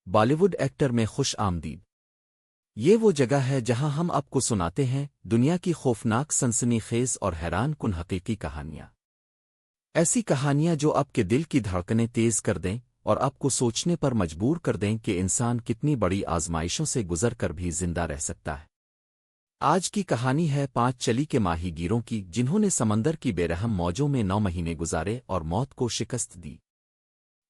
Bali would actor میں خوش آمدید۔ یہ وہ جگہ ہے جہاں ہم آپ کو سناتے ہیں دنیا کی خوفناک سنسنی خیز اور حیران کن حقیقی کہانیاں۔ ایسی کہانیاں جو آپ کے دل کی دھڑکنیں تیز کر دیں اور آپ کو سوچنے پر مجبور کر دیں کہ انسان کتنی بڑی آزمائشوں سے گزر کر بھی زندہ رہ سکتا ہے۔ آج کی کہانی ہے 5 چلی کے ماہی گیروں کی، جنہوں نے سمندر کی بے رحم موجوں میں 9 مہینے گزارے اور موت کو شکست دی۔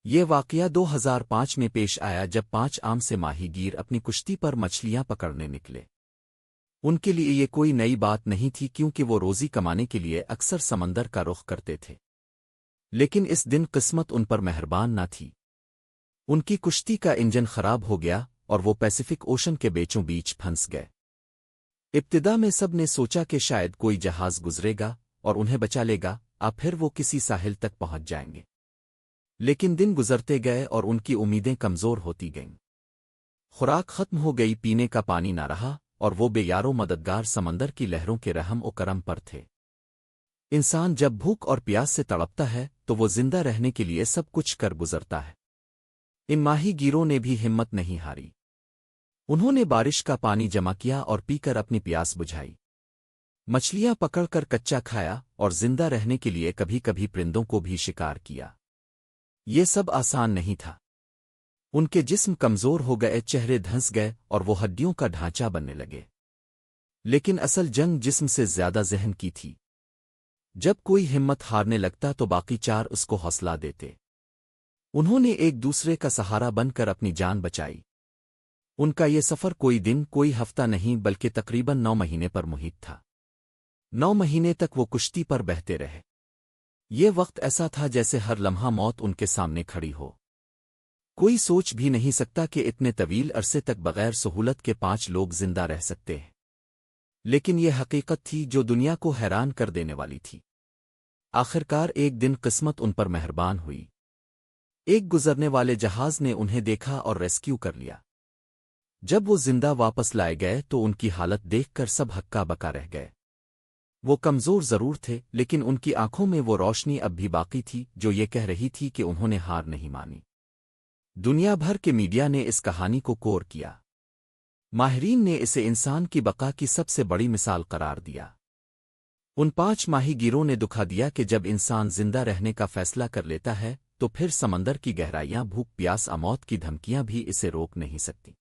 یہ واقعہ 2005 میں پیش آیا جب 5 عام سے ماہی گیر اپنی کشتی پر مچھلیاں پکڑنے نکلے۔ ان کے لیے یہ کوئی نئی بات نہیں تھی کیونکہ وہ روزی کمانے کے لیے اکثر سمندر کا رخ کرتے تھے، لیکن اس دن قسمت ان پر مہربان نہ تھی۔ ان کی کشتی کا انجن خراب ہو گیا اور وہ پیسیفک اوشن کے بیچوں بیچ پھنس گئے۔ ابتدا میں سب نے سوچا کہ شاید کوئی جہاز گزرے گا اور انہیں بچا لے گا، پھر وہ کسی ساحل تک پہنچ جائیں گے۔ لیکن دن گزرتے گئے اور ان کی امیدیں کمزور ہوتی گئیں۔ خوراک ختم ہو گئی، پینے کا پانی نہ رہا، اور وہ بے یارو مددگار سمندر کی لہروں کے رحم و کرم پر تھے۔ انسان جب بھوک اور پیاس سے تڑپتا ہے تو وہ زندہ رہنے کے لیے سب کچھ کر گزرتا ہے۔ ان ماہی گیروں نے بھی ہمت نہیں ہاری۔ انہوں نے بارش کا پانی جمع کیا اور پی کر اپنی پیاس بجھائی۔ مچھلیاں پکڑ کر کچا کھایا اور زندہ رہنے کے لیے کبھی کبھی پرندوں کو بھی شکار کیا۔ یہ سب آسان نہیں تھا۔ ان کے جسم کمزور ہو گئے، چہرے دھنس گئے اور وہ ہڈیوں کا ڈھانچہ بننے لگے۔ لیکن اصل جنگ جسم سے زیادہ ذہن کی تھی۔ جب کوئی ہمت ہارنے لگتا تو باقی 4 اس کو حوصلہ دیتے۔ انہوں نے ایک دوسرے کا سہارا بن کر اپنی جان بچائی۔ ان کا یہ سفر کوئی دن کوئی ہفتہ نہیں بلکہ تقریباً 9 مہینے پر محیط تھا۔ 9 مہینے تک وہ کشتی پر بہتے رہے۔ یہ وقت ایسا تھا جیسے ہر لمحہ موت ان کے سامنے کھڑی ہو۔ کوئی سوچ بھی نہیں سکتا کہ اتنے طویل عرصے تک بغیر سہولت کے 5 لوگ زندہ رہ سکتے ہیں، لیکن یہ حقیقت تھی جو دنیا کو حیران کر دینے والی تھی۔ آخرکار ایک دن قسمت ان پر مہربان ہوئی۔ ایک گزرنے والے جہاز نے انہیں دیکھا اور ریسکیو کر لیا۔ جب وہ زندہ واپس لائے گئے تو ان کی حالت دیکھ کر سب ہکا بکا رہ گئے۔ وہ کمزور ضرور تھے، لیکن ان کی آنکھوں میں وہ روشنی اب بھی باقی تھی جو یہ کہہ رہی تھی کہ انہوں نے ہار نہیں مانی۔ دنیا بھر کے میڈیا نے اس کہانی کو کور کیا۔ ماہرین نے اسے انسان کی بقا کی سب سے بڑی مثال قرار دیا۔ ان 5 ماہی گیروں نے دکھا دیا کہ جب انسان زندہ رہنے کا فیصلہ کر لیتا ہے تو پھر سمندر کی گہرائیاں، بھوک، پیاس، موت کی دھمکیاں بھی اسے روک نہیں سکتی۔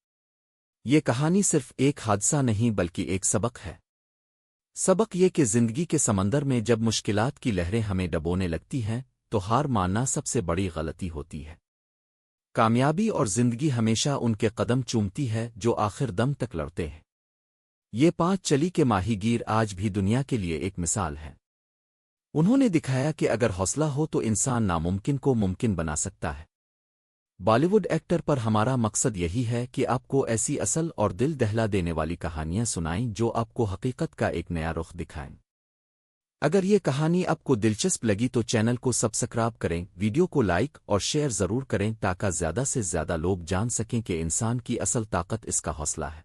یہ کہانی صرف ایک حادثہ نہیں بلکہ ایک سبق ہے۔ سبق یہ کہ زندگی کے سمندر میں جب مشکلات کی لہریں ہمیں ڈبونے لگتی ہیں تو ہار ماننا سب سے بڑی غلطی ہوتی ہے۔ کامیابی اور زندگی ہمیشہ ان کے قدم چومتی ہے جو آخر دم تک لڑتے ہیں۔ یہ 5 چلی کے ماہی گیر آج بھی دنیا کے لیے ایک مثال ہے۔ انہوں نے دکھایا کہ اگر حوصلہ ہو تو انسان ناممکن کو ممکن بنا سکتا ہے۔ بالی ووڈ ایکٹر پر ہمارا مقصد یہی ہے کہ آپ کو ایسی اصل اور دل دہلا دینے والی کہانیاں سنائیں جو آپ کو حقیقت کا ایک نیا رخ دکھائیں۔ اگر یہ کہانی آپ کو دلچسپ لگی تو چینل کو سبسکرائب کریں، ویڈیو کو لائک اور شیئر ضرور کریں تاکہ زیادہ سے زیادہ لوگ جان سکیں کہ انسان کی اصل طاقت اس کا حوصلہ ہے۔